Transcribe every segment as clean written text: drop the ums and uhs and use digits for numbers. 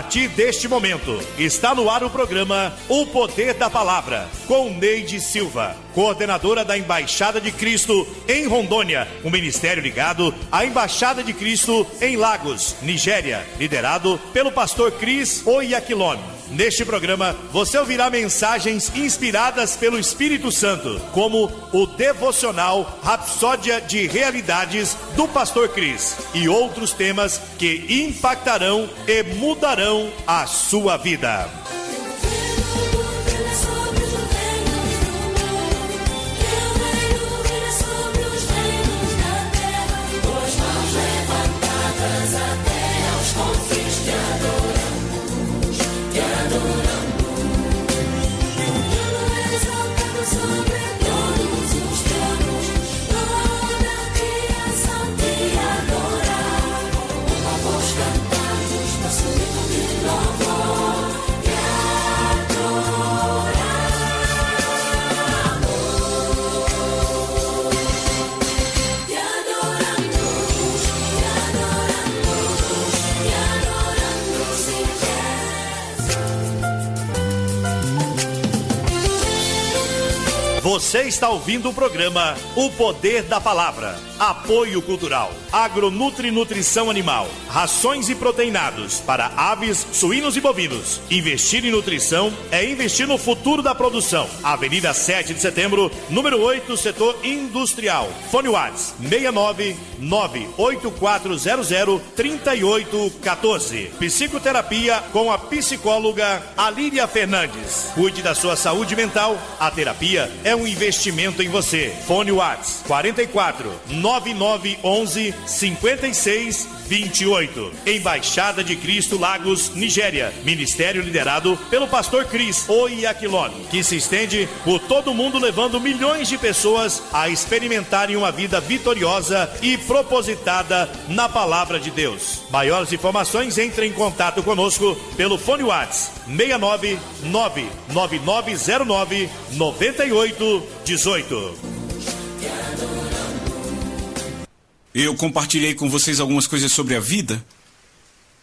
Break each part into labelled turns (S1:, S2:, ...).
S1: partir deste momento, está no ar o programa O Poder da Palavra, com Neide Silva, coordenadora da Embaixada de Cristo em Rondônia, um ministério ligado à Embaixada de Cristo em Lagos, Nigéria, liderado pelo pastor Cris Oyakhilome. Neste programa, você ouvirá mensagens inspiradas pelo Espírito Santo, como o devocional Rapsódia de Realidades do pastor Cris e outros temas que impactarão e mudarão a sua vida. Você está ouvindo o programa O Poder da Palavra. Apoio cultural, Agronutri Nutrição Animal, rações e proteinados para aves, suínos e bovinos. Investir em nutrição é investir no futuro da produção. Avenida 7 de Setembro, número 8, setor industrial. Fone WhatsApp 699-8400-3814. Psicoterapia com a psicóloga Alíria Fernandes. Cuide da sua saúde mental. A terapia é um investimento em você. Fone WhatsApp 44-9911-5628. Embaixada de Cristo, Lagos, Nigéria. Ministério liderado pelo pastor Cris Oyakhilome, que se estende por todo o mundo, levando milhões de pessoas a experimentarem uma vida vitoriosa e propositada na palavra de Deus. Maiores informações, entre em contato conosco pelo fone WhatsApp 699-9909-9818.
S2: Eu compartilhei com vocês algumas coisas sobre a vida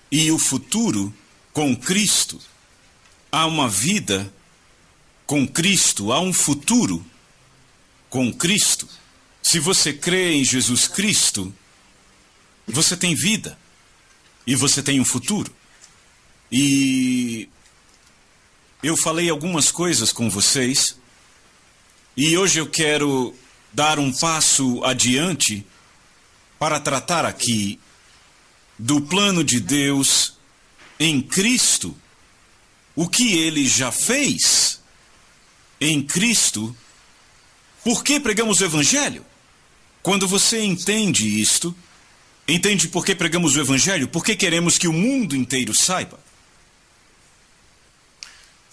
S2: e o futuro com Cristo. Há uma vida com Cristo, há um futuro com Cristo. Se você crê em Jesus Cristo, você tem vida e você tem um futuro. E eu falei algumas coisas com vocês e hoje eu quero dar um passo adiante para tratar aqui do plano de Deus em Cristo, o que Ele já fez em Cristo. Por que pregamos o Evangelho? Quando você entende isto, entende por que pregamos o Evangelho, porque queremos que o mundo inteiro saiba.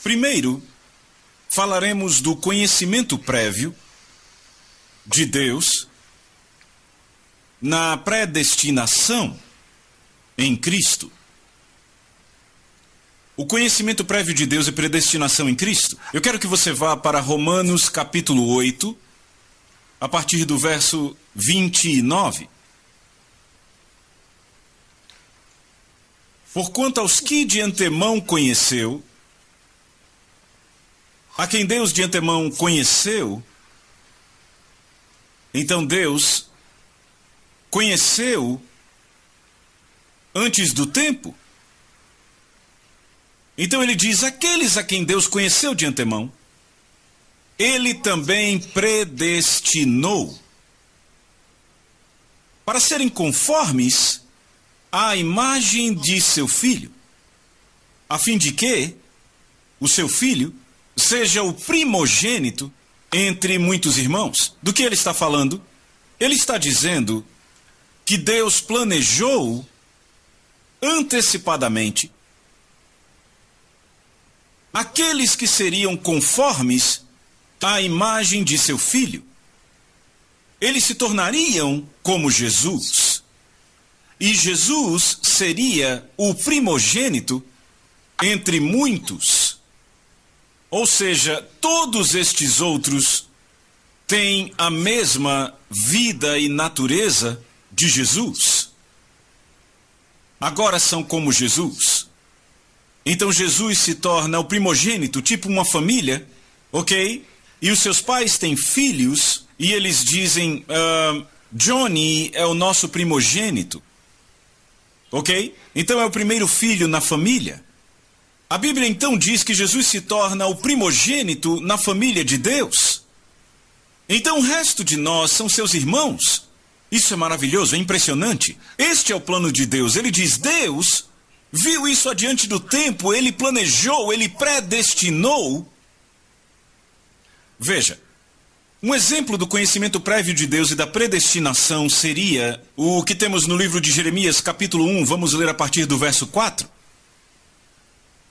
S2: Primeiro, falaremos do conhecimento prévio de Deus na predestinação em Cristo. O conhecimento prévio de Deus e predestinação em Cristo. Eu quero que você vá para Romanos capítulo 8, a partir do verso 29. Porquanto aos que de antemão conheceu, a quem Deus de antemão conheceu, então Deus conheceu antes do tempo. Então ele diz, aqueles a quem Deus conheceu de antemão, Ele também predestinou para serem conformes à imagem de seu Filho, a fim de que o seu Filho seja o primogênito entre muitos irmãos. Do que ele está falando? Ele está dizendo que Deus planejou antecipadamente aqueles que seriam conformes à imagem de seu Filho. Eles se tornariam como Jesus. E Jesus seria o primogênito entre muitos. Ou seja, todos estes outros têm a mesma vida e natureza de Jesus. Agora são como Jesus. Então Jesus se torna o primogênito, tipo uma família, ok? E os seus pais têm filhos e eles dizem, Johnny é o nosso primogênito, ok? Então é o primeiro filho na família. A Bíblia então diz que Jesus se torna o primogênito na família de Deus. Então o resto de nós são seus irmãos. Isso é maravilhoso, é impressionante. Este é o plano de Deus. Ele diz, Deus viu isso adiante do tempo, ele planejou, ele predestinou. Veja, um exemplo do conhecimento prévio de Deus e da predestinação seria o que temos no livro de Jeremias, capítulo 1, vamos ler a partir do verso 4.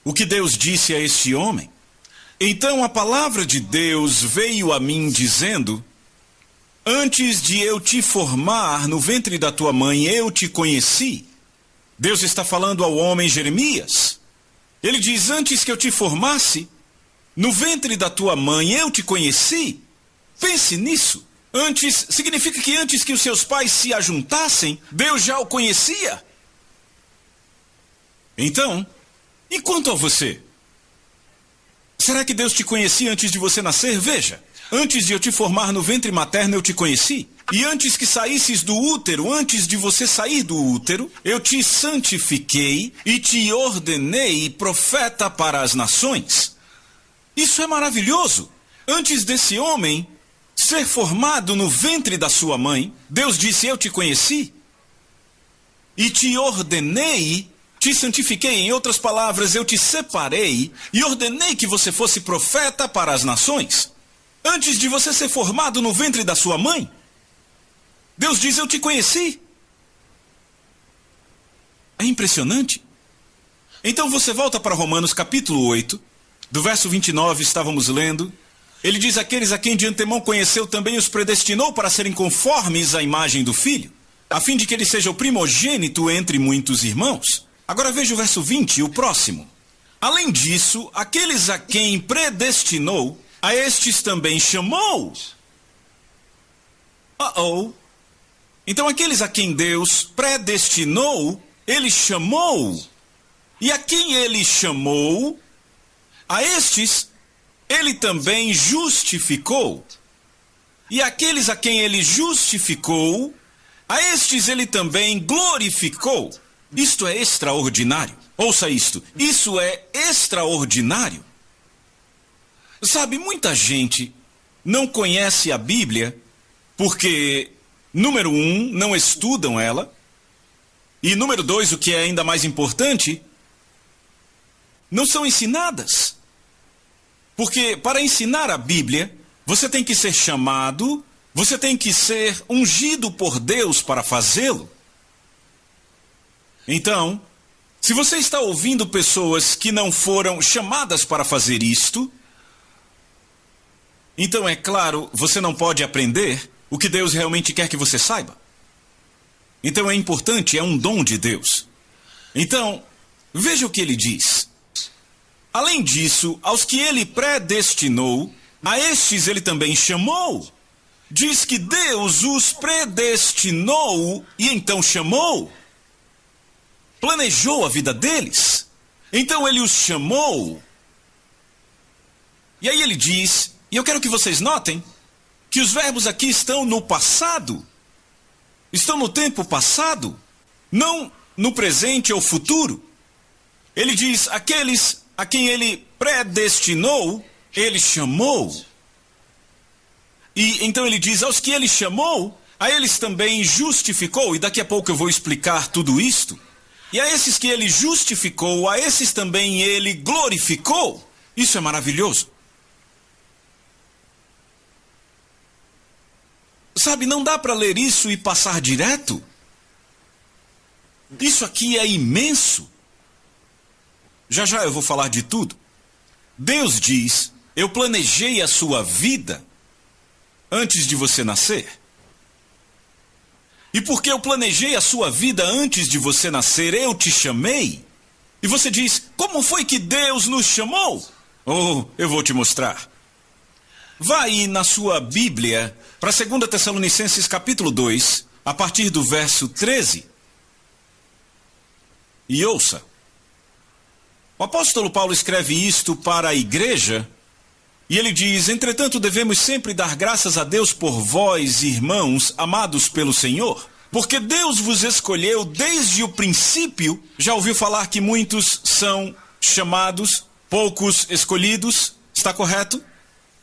S2: O que Deus disse a este homem? Então a palavra de Deus veio a mim dizendo, antes de eu te formar no ventre da tua mãe, eu te conheci. Deus está falando ao homem Jeremias. Ele diz, antes que eu te formasse, no ventre da tua mãe eu te conheci. Pense nisso. Antes, significa que antes que os seus pais se ajuntassem, Deus já o conhecia. Então, e quanto a você? Será que Deus te conhecia antes de você nascer? Veja, antes de eu te formar no ventre materno eu te conheci. E antes que saísses do útero, antes de você sair do útero, eu te santifiquei e te ordenei profeta para as nações. Isso é maravilhoso. Antes desse homem ser formado no ventre da sua mãe, Deus disse, eu te conheci e te ordenei, te santifiquei. Em outras palavras, eu te separei e ordenei que você fosse profeta para as nações. Antes de você ser formado no ventre da sua mãe, Deus diz, eu te conheci. É impressionante. Então você volta para Romanos capítulo 8, do verso 29, estávamos lendo. Ele diz, aqueles a quem de antemão conheceu também os predestinou para serem conformes à imagem do Filho, a fim de que ele seja o primogênito entre muitos irmãos. Agora veja o verso 20, o próximo. Além disso, aqueles a quem predestinou, a estes também chamou. Então aqueles a quem Deus predestinou, ele chamou. E a quem ele chamou, a estes ele também justificou. E aqueles a quem ele justificou, a estes ele também glorificou. Isto é extraordinário. Ouça isto, isso é extraordinário. Sabe, muita gente não conhece a Bíblia porque, número 1, não estudam ela. E número 2, o que é ainda mais importante, não são ensinadas. Porque para ensinar a Bíblia, você tem que ser chamado, você tem que ser ungido por Deus para fazê-lo. Então, se você está ouvindo pessoas que não foram chamadas para fazer isto, então é claro, você não pode aprender o que Deus realmente quer que você saiba. Então é importante, é um dom de Deus. Então, veja o que ele diz. Além disso, aos que ele predestinou, a estes ele também chamou. Diz que Deus os predestinou e então chamou. Planejou a vida deles. Então ele os chamou. E aí ele diz, e eu quero que vocês notem, que os verbos aqui estão no passado. Estão no tempo passado, não no presente ou futuro. Ele diz, aqueles a quem ele predestinou, ele chamou. E então ele diz, aos que ele chamou, a eles também justificou. E daqui a pouco eu vou explicar tudo isto. E a esses que ele justificou, a esses também ele glorificou. Isso é maravilhoso. Sabe, não dá para ler isso e passar direto. Isso aqui é imenso. Já já eu vou falar de tudo. Deus diz, eu planejei a sua vida antes de você nascer. E porque eu planejei a sua vida antes de você nascer, eu te chamei. E você diz, como foi que Deus nos chamou? Oh, eu vou te mostrar. Vá aí na sua Bíblia para 2 Tessalonicenses capítulo 2, a partir do verso 13. E ouça. O apóstolo Paulo escreve isto para a igreja, e ele diz: entretanto, devemos sempre dar graças a Deus por vós, irmãos, amados pelo Senhor, porque Deus vos escolheu desde o princípio. Já ouviu falar que muitos são chamados, poucos escolhidos? Está correto?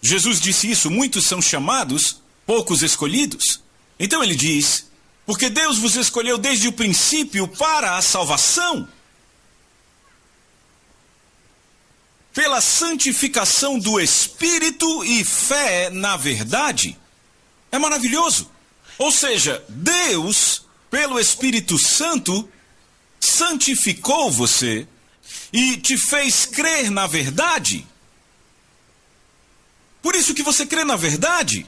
S2: Jesus disse isso: muitos são chamados, poucos escolhidos. Então ele diz: porque Deus vos escolheu desde o princípio para a salvação, pela santificação do Espírito e fé na verdade. É maravilhoso. Ou seja, Deus, pelo Espírito Santo, santificou você e te fez crer na verdade. Por isso que você crê na verdade.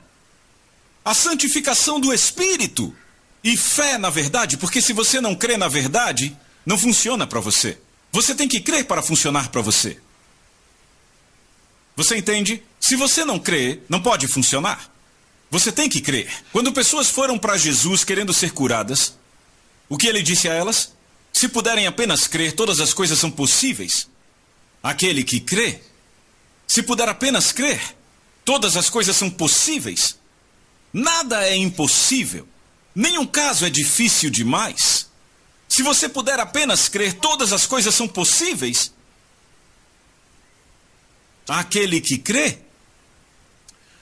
S2: A santificação do Espírito e fé na verdade, porque se você não crê na verdade, não funciona para você. Você tem que crer para funcionar para você. Você entende? Se você não crê, não pode funcionar. Você tem que crer. Quando pessoas foram para Jesus querendo ser curadas, o que ele disse a elas? Se puderem apenas crer, todas as coisas são possíveis. Aquele que crê, se puder apenas crer, todas as coisas são possíveis. Nada é impossível. Nenhum caso é difícil demais. Se você puder apenas crer, todas as coisas são possíveis. Aquele que crê.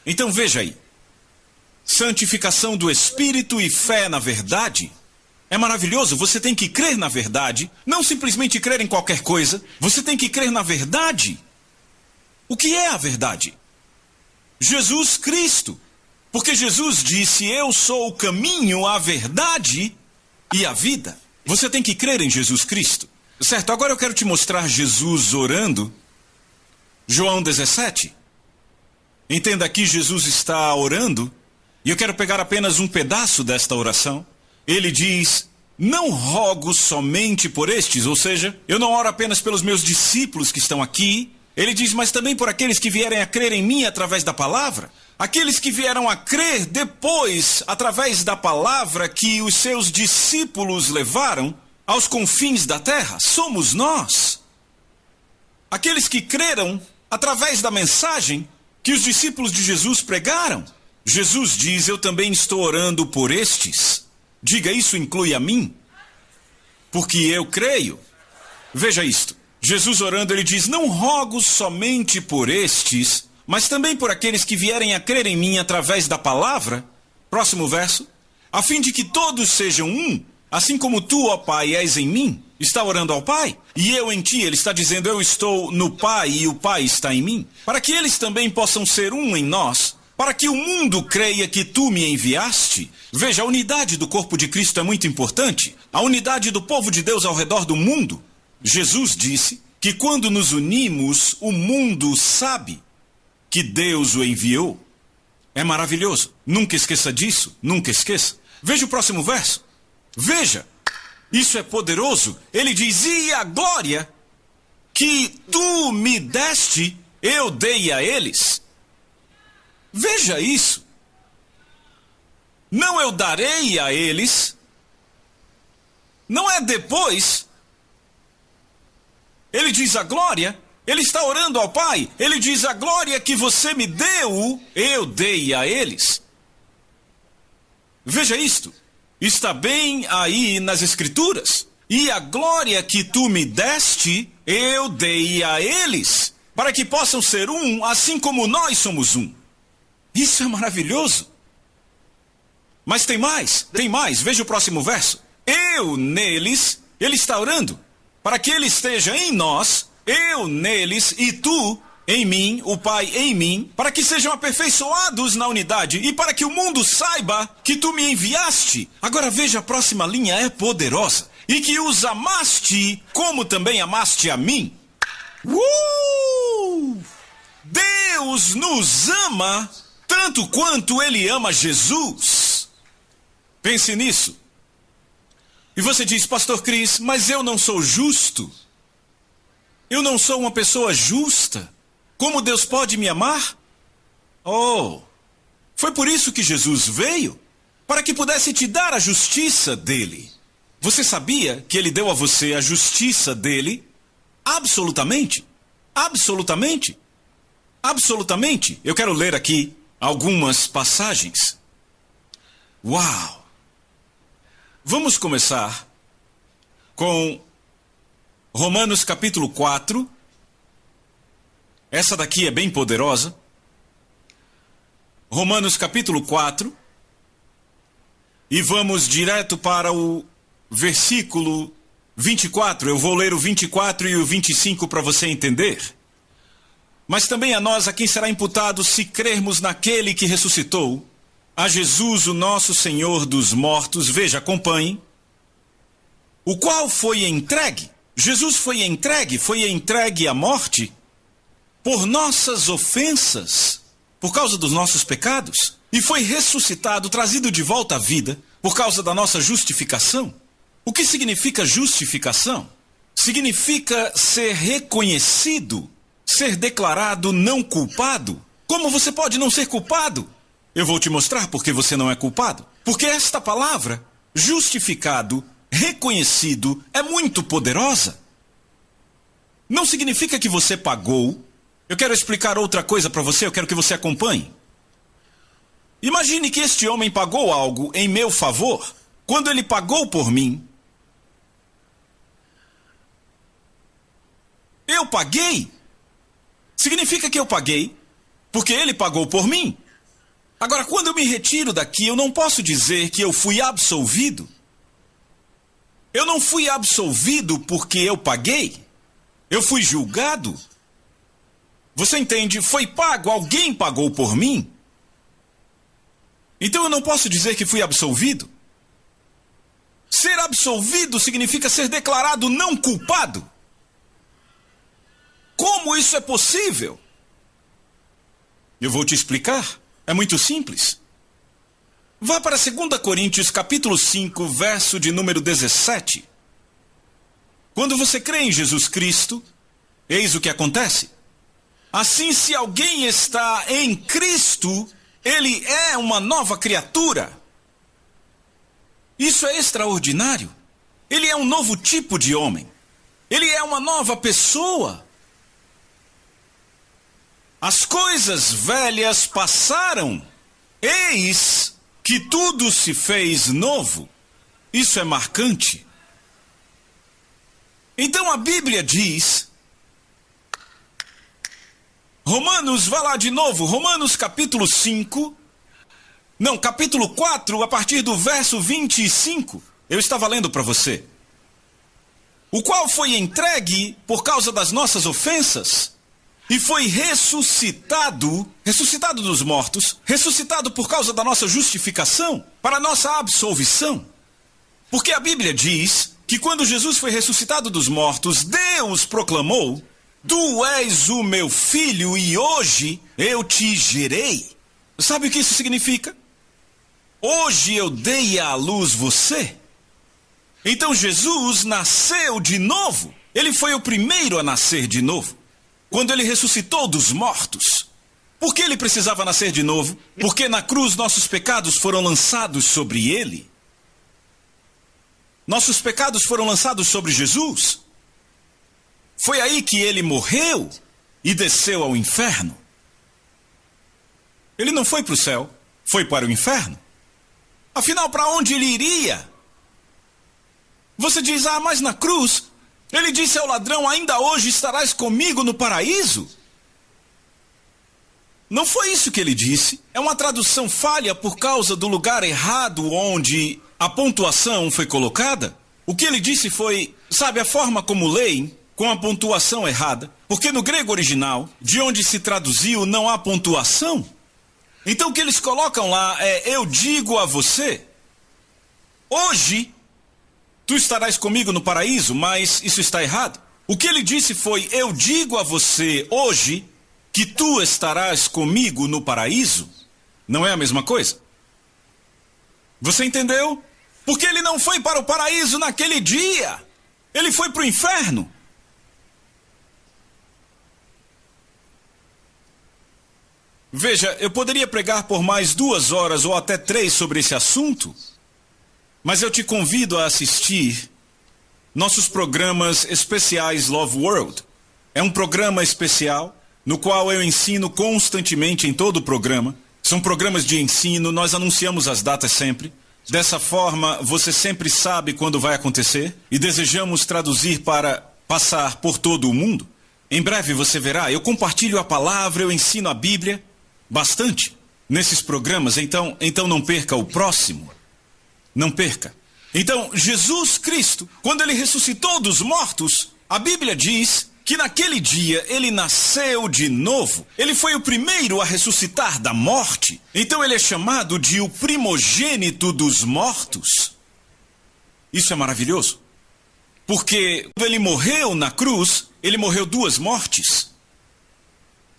S2: Então veja aí. Santificação do Espírito e fé na verdade. É maravilhoso. Você tem que crer na verdade. Não simplesmente crer em qualquer coisa. Você tem que crer na verdade. O que é a verdade? Jesus Cristo. Porque Jesus disse: eu sou o caminho, a verdade e a vida. Você tem que crer em Jesus Cristo. Certo, agora eu quero te mostrar Jesus orando. João 17. Entenda aqui, Jesus está orando, e eu quero pegar apenas um pedaço desta oração. Ele diz: não rogo somente por estes, ou seja, eu não oro apenas pelos meus discípulos que estão aqui. Ele diz: mas também por aqueles que vierem a crer em mim através da palavra. Aqueles que vieram a crer depois, através da palavra que os seus discípulos levaram aos confins da terra, somos nós. Aqueles que creram através da mensagem que os discípulos de Jesus pregaram. Jesus diz: eu também estou orando por estes. Diga: isso inclui a mim, porque eu creio. Veja isto. Jesus orando, ele diz: não rogo somente por estes, mas também por aqueles que vierem a crer em mim através da palavra. Próximo verso. A fim de que todos sejam um, assim como tu, ó Pai, és em mim. Está orando ao Pai. E eu em ti. Ele está dizendo: eu estou no Pai e o Pai está em mim. Para que eles também possam ser um em nós. Para que o mundo creia que tu me enviaste. Veja, a unidade do corpo de Cristo é muito importante. A unidade do povo de Deus ao redor do mundo. Jesus disse que quando nos unimos, o mundo sabe que Deus o enviou. É maravilhoso. Nunca esqueça disso. Nunca esqueça. Veja o próximo verso. Veja. Isso é poderoso. Ele diz: e a glória que tu me deste, eu dei a eles. Veja isso. Não eu darei a eles. Não é depois. Ele diz a glória. Ele está orando ao Pai. Ele diz: a glória que você me deu, eu dei a eles. Veja isto. Está bem aí nas Escrituras. E a glória que tu me deste, eu dei a eles, para que possam ser um, assim como nós somos um. Isso é maravilhoso. Mas tem mais, tem mais. Veja o próximo verso. Eu neles, ele está orando, para que ele esteja em nós, eu neles e tu em mim, o Pai em mim, para que sejam aperfeiçoados na unidade e para que o mundo saiba que tu me enviaste. Agora veja, a próxima linha é poderosa. E que os amaste como também amaste a mim. Deus nos ama tanto quanto ele ama Jesus. Pense nisso. E você diz: pastor Cris, mas eu não sou justo. Eu não sou uma pessoa justa. Como Deus pode me amar? Oh, foi por isso que Jesus veio, para que pudesse te dar a justiça dele. Você sabia que ele deu a você a justiça dele? Absolutamente. Absolutamente. Absolutamente. Eu quero ler aqui algumas passagens. Uau! Vamos começar com Romanos capítulo 4. Essa daqui é bem poderosa. Romanos capítulo 4. E vamos direto para o versículo 24. Eu vou ler o 24 e o 25 para você entender. Mas também a nós a quem será imputado se crermos naquele que ressuscitou, a Jesus, o nosso Senhor dos mortos. Veja, acompanhe. O qual foi entregue. Jesus foi entregue à morte por nossas ofensas, por causa dos nossos pecados, e foi ressuscitado, trazido de volta à vida, por causa da nossa justificação. O que significa justificação? Significa ser reconhecido, ser declarado não culpado. Como você pode não ser culpado? Eu vou te mostrar porque você não é culpado. Porque esta palavra, justificado, reconhecido, é muito poderosa. Não significa que você pagou. Eu quero explicar outra coisa para você, eu quero que você acompanhe. Imagine que este homem pagou algo em meu favor. Quando ele pagou por mim, eu paguei. Significa que eu paguei, porque ele pagou por mim. Agora, quando eu me retiro daqui, eu não posso dizer que eu fui absolvido. Eu não fui absolvido porque eu paguei. Eu fui julgado. Você entende? Foi pago, alguém pagou por mim. Então eu não posso dizer que fui absolvido. Ser absolvido significa ser declarado não culpado. Como isso é possível? Eu vou te explicar. É muito simples. Vá para 2 Coríntios capítulo 5, verso de número 17. Quando você crê em Jesus Cristo, eis o que acontece. Assim, se alguém está em Cristo, ele é uma nova criatura. Isso é extraordinário. Ele é um novo tipo de homem. Ele é uma nova pessoa. As coisas velhas passaram. Eis que tudo se fez novo. Isso é marcante. Então a Bíblia diz... Romanos, vá lá de novo, Romanos capítulo 5, não, capítulo 4, a partir do verso 25, eu estava lendo para você. O qual foi entregue por causa das nossas ofensas, e foi ressuscitado dos mortos, ressuscitado por causa da nossa justificação, para a nossa absolvição. Porque a Bíblia diz que quando Jesus foi ressuscitado dos mortos, Deus proclamou: Tu és o meu filho e hoje eu te gerei. Sabe o que isso significa? Hoje eu dei à luz você. Então Jesus nasceu de novo. Ele foi o primeiro a nascer de novo. Quando ele ressuscitou dos mortos. Por que ele precisava nascer de novo? Porque na cruz nossos pecados foram lançados sobre ele. Nossos pecados foram lançados sobre Jesus. Foi aí que ele morreu e desceu ao inferno. Ele não foi para o céu, foi para o inferno. Afinal, para onde ele iria? Você diz, mas na cruz, ele disse ao ladrão, ainda hoje estarás comigo no paraíso? Não foi isso que ele disse. É uma tradução falha por causa do lugar errado onde a pontuação foi colocada. O que ele disse foi, sabe, a forma como leem, com a pontuação errada, porque no grego original, de onde se traduziu, não há pontuação. Então o que eles colocam lá é, eu digo a você, hoje tu estarás comigo no paraíso, mas isso está errado. O que ele disse foi, eu digo a você hoje que tu estarás comigo no paraíso. Não é a mesma coisa? Você entendeu? Porque ele não foi para o paraíso naquele dia, ele foi para o inferno. Veja, eu poderia pregar por mais 2 horas ou até 3 sobre esse assunto, mas eu te convido a assistir nossos programas especiais Love World. é um programa especial no qual eu ensino constantemente em todo o programa. São programas de ensino, nós anunciamos as datas sempre. Dessa forma, você sempre sabe quando vai acontecer e desejamos traduzir para passar por todo o mundo. Em breve você verá, eu compartilho a palavra, eu ensino a Bíblia bastante nesses programas, então não perca o próximo. Não perca. Então, Jesus Cristo, quando ele ressuscitou dos mortos, a Bíblia diz que naquele dia ele nasceu de novo. Ele foi o primeiro a ressuscitar da morte. Então ele é chamado de o primogênito dos mortos. Isso é maravilhoso. Porque quando ele morreu na cruz, ele morreu 2 mortes.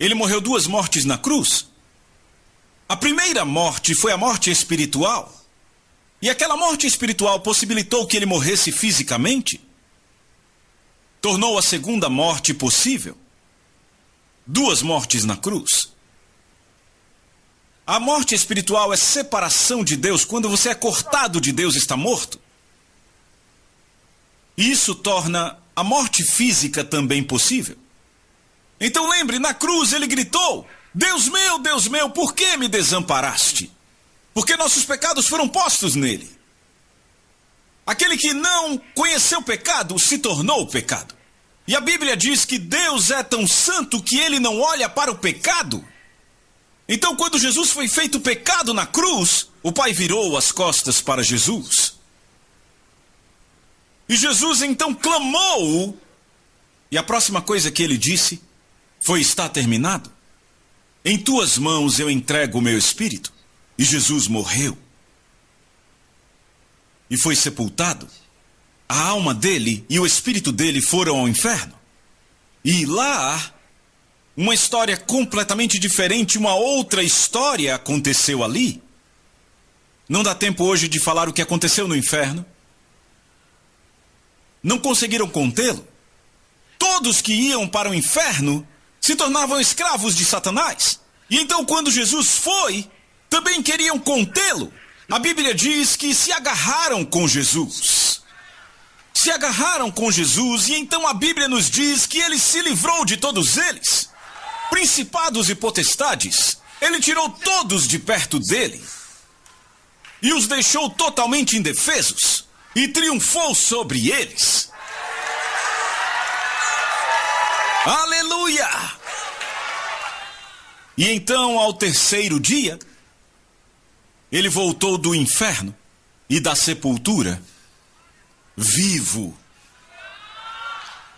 S2: Ele morreu 2 mortes na cruz. A primeira morte foi a morte espiritual. E aquela morte espiritual possibilitou que ele morresse fisicamente. Tornou a segunda morte possível. 2 mortes na cruz. A morte espiritual é separação de Deus. Quando você é cortado de Deus, está morto. Isso torna a morte física também possível. Então lembre, na cruz ele gritou: Deus meu, por que me desamparaste? Porque nossos pecados foram postos nele. Aquele que não conheceu pecado se tornou pecado. E a Bíblia diz que Deus é tão santo que ele não olha para o pecado. Então, quando Jesus foi feito pecado na cruz, o Pai virou as costas para Jesus. E Jesus então clamou, e a próxima coisa que ele disse foi: está terminado. Em tuas mãos eu entrego o meu espírito. E Jesus morreu. E foi sepultado. A alma dele e o espírito dele foram ao inferno. E lá, uma história completamente diferente, uma outra história aconteceu ali. Não dá tempo hoje de falar o que aconteceu no inferno. Não conseguiram contê-lo. Todos que iam para o inferno se tornavam escravos de Satanás. E então, quando Jesus foi, também queriam contê-lo. A Bíblia diz que se agarraram com Jesus. Se agarraram com Jesus, e então a Bíblia nos diz que ele se livrou de todos eles. Principados e potestades, ele tirou todos de perto dele. E os deixou totalmente indefesos. E triunfou sobre eles. Aleluia! E então, ao terceiro dia, ele voltou do inferno e da sepultura, vivo.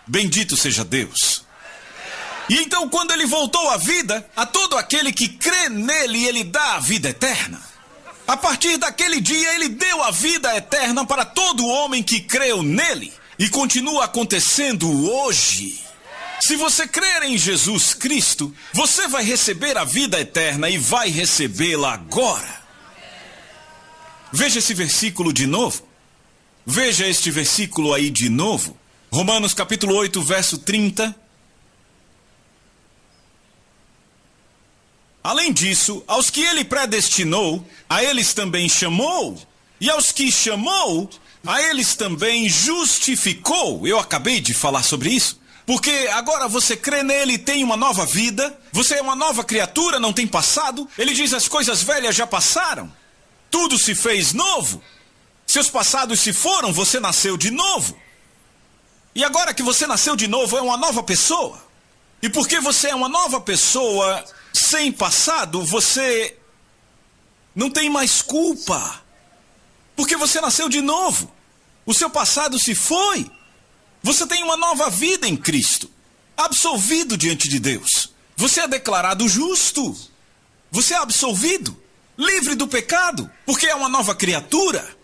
S2: Bendito seja Deus. E então, quando ele voltou à vida, a todo aquele que crê nele, ele dá a vida eterna. A partir daquele dia, ele deu a vida eterna para todo homem que creu nele. E continua acontecendo hoje. Se você crer em Jesus Cristo, você vai receber a vida eterna e vai recebê-la agora. Veja esse versículo de novo. Veja este versículo aí de novo. Romanos capítulo 8, verso 30. Além disso, aos que ele predestinou, a eles também chamou. E aos que chamou, a eles também justificou. Eu acabei de falar sobre isso. Porque agora você crê nele e tem uma nova vida. Você é uma nova criatura, não tem passado. Ele diz: as coisas velhas já passaram. Tudo se fez novo. Seus passados se foram, você nasceu de novo. E agora que você nasceu de novo, é uma nova pessoa. E porque você é uma nova pessoa sem passado, você não tem mais culpa. Porque você nasceu de novo. O seu passado se foi. Você tem uma nova vida em Cristo. Absolvido diante de Deus. Você é declarado justo. Você é absolvido. Livre do pecado. Porque é uma nova criatura.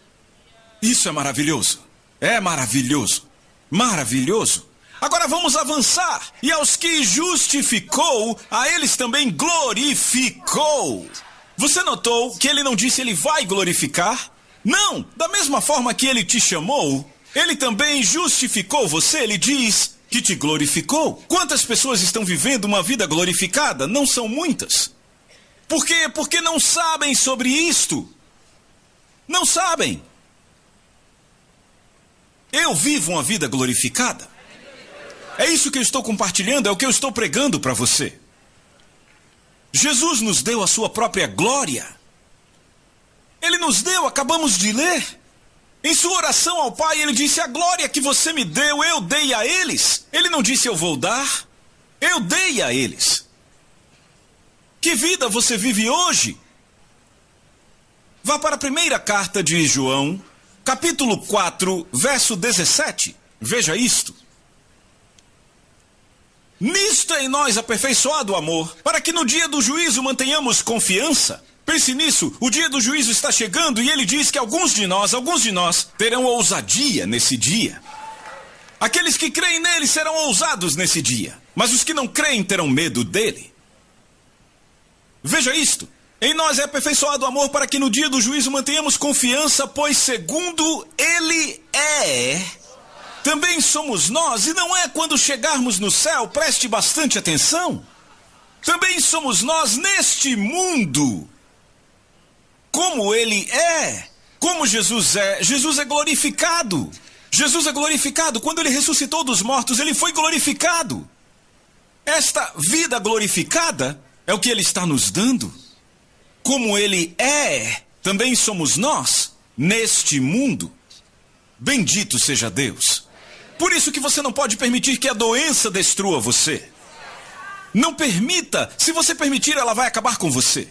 S2: Isso é maravilhoso. É maravilhoso. Maravilhoso. Agora vamos avançar. E aos que justificou, a eles também glorificou. Você notou que ele não disse ele vai glorificar? Não, da mesma forma que ele te chamou, ele também justificou você. Ele diz que te glorificou. Quantas pessoas estão vivendo uma vida glorificada? Não são muitas. Por quê? Porque não sabem sobre isto. Não sabem. Eu vivo uma vida glorificada. É isso que eu estou compartilhando, é o que eu estou pregando para você. Jesus nos deu a sua própria glória. Ele nos deu, acabamos de ler. Em sua oração ao Pai, ele disse: a glória que você me deu, eu dei a eles. Ele não disse eu vou dar, eu dei a eles. Que vida você vive hoje? Vá para a primeira carta de João, capítulo 4, verso 17. Veja isto. Nisto é em nós aperfeiçoado o amor, para que no dia do juízo mantenhamos confiança. Pense nisso, o dia do juízo está chegando e ele diz que alguns de nós terão ousadia nesse dia. Aqueles que creem nele serão ousados nesse dia, mas os que não creem terão medo dele. Veja isto. Em nós é aperfeiçoado o amor para que no dia do juízo mantenhamos confiança, pois segundo ele é, também somos nós, e não é quando chegarmos no céu, preste bastante atenção. Também somos nós neste mundo. Como ele é, como Jesus é glorificado. Jesus é glorificado. Quando ele ressuscitou dos mortos, ele foi glorificado. Esta vida glorificada é o que ele está nos dando. Como ele é, também somos nós neste mundo. Bendito seja Deus. Por isso que você não pode permitir que a doença destrua você. Não permita. Se você permitir, ela vai acabar com você.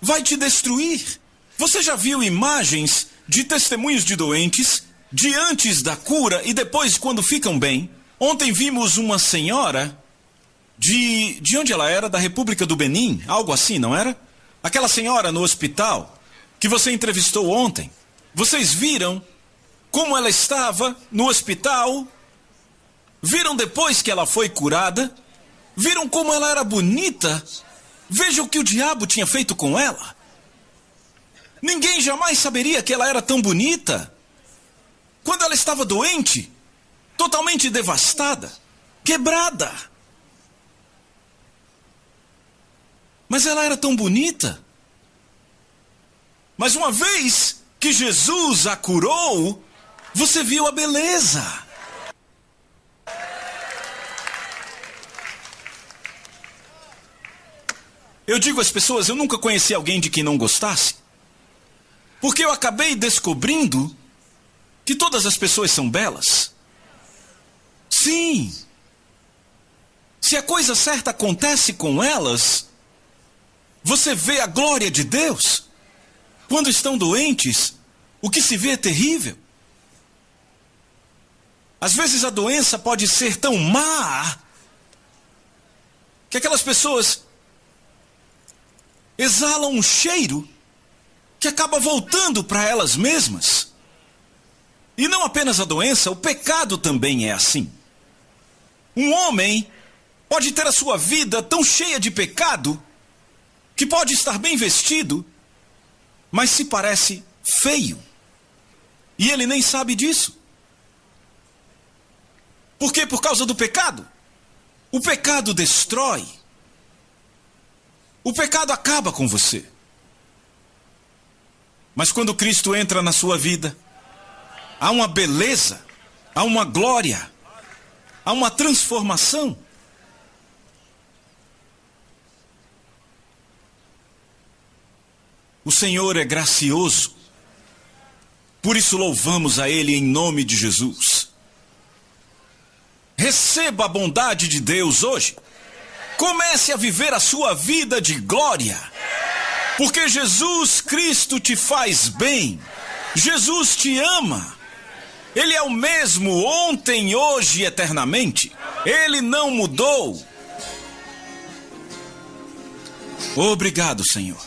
S2: Vai te destruir. Você já viu imagens de testemunhos de doentes, de antes da cura e depois quando ficam bem? Ontem vimos uma senhora de onde ela era? Da República do Benin, algo assim, não era? Aquela senhora no hospital que você entrevistou ontem. Vocês viram como ela estava no hospital? Viram depois que ela foi curada? Viram como ela era bonita? Veja o que o diabo tinha feito com ela. Ninguém jamais saberia que ela era tão bonita. Quando ela estava doente, totalmente devastada, quebrada. Mas ela era tão bonita. Mas uma vez que Jesus a curou, você viu a beleza. Eu digo às pessoas, eu nunca conheci alguém de quem não gostasse. Porque eu acabei descobrindo que todas as pessoas são belas. Sim. Se a coisa certa acontece com elas, você vê a glória de Deus. Quando estão doentes, o que se vê é terrível. Às vezes a doença pode ser tão má que aquelas pessoas exalam um cheiro que acaba voltando para elas mesmas. E não apenas a doença, o pecado também é assim. Um homem pode ter a sua vida tão cheia de pecado que pode estar bem vestido, mas se parece feio. E ele nem sabe disso. Por quê? Por causa do pecado. O pecado destrói. O pecado acaba com você. Mas quando Cristo entra na sua vida, há uma beleza, há uma glória, há uma transformação. O Senhor é gracioso. Por isso louvamos a Ele em nome de Jesus. Receba a bondade de Deus hoje. Comece a viver a sua vida de glória. Porque Jesus Cristo te faz bem. Jesus te ama. Ele é o mesmo ontem, hoje e eternamente. Ele não mudou. Obrigado, Senhor.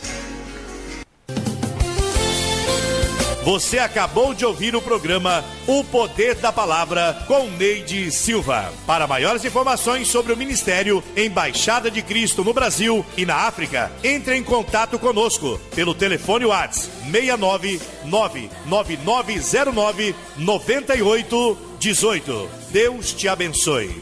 S1: Você acabou de ouvir o programa O Poder da Palavra com Neide Silva. Para maiores informações sobre o Ministério Embaixada de Cristo no Brasil e na África, entre em contato conosco pelo telefone WhatsApp 69999099818. Deus te abençoe.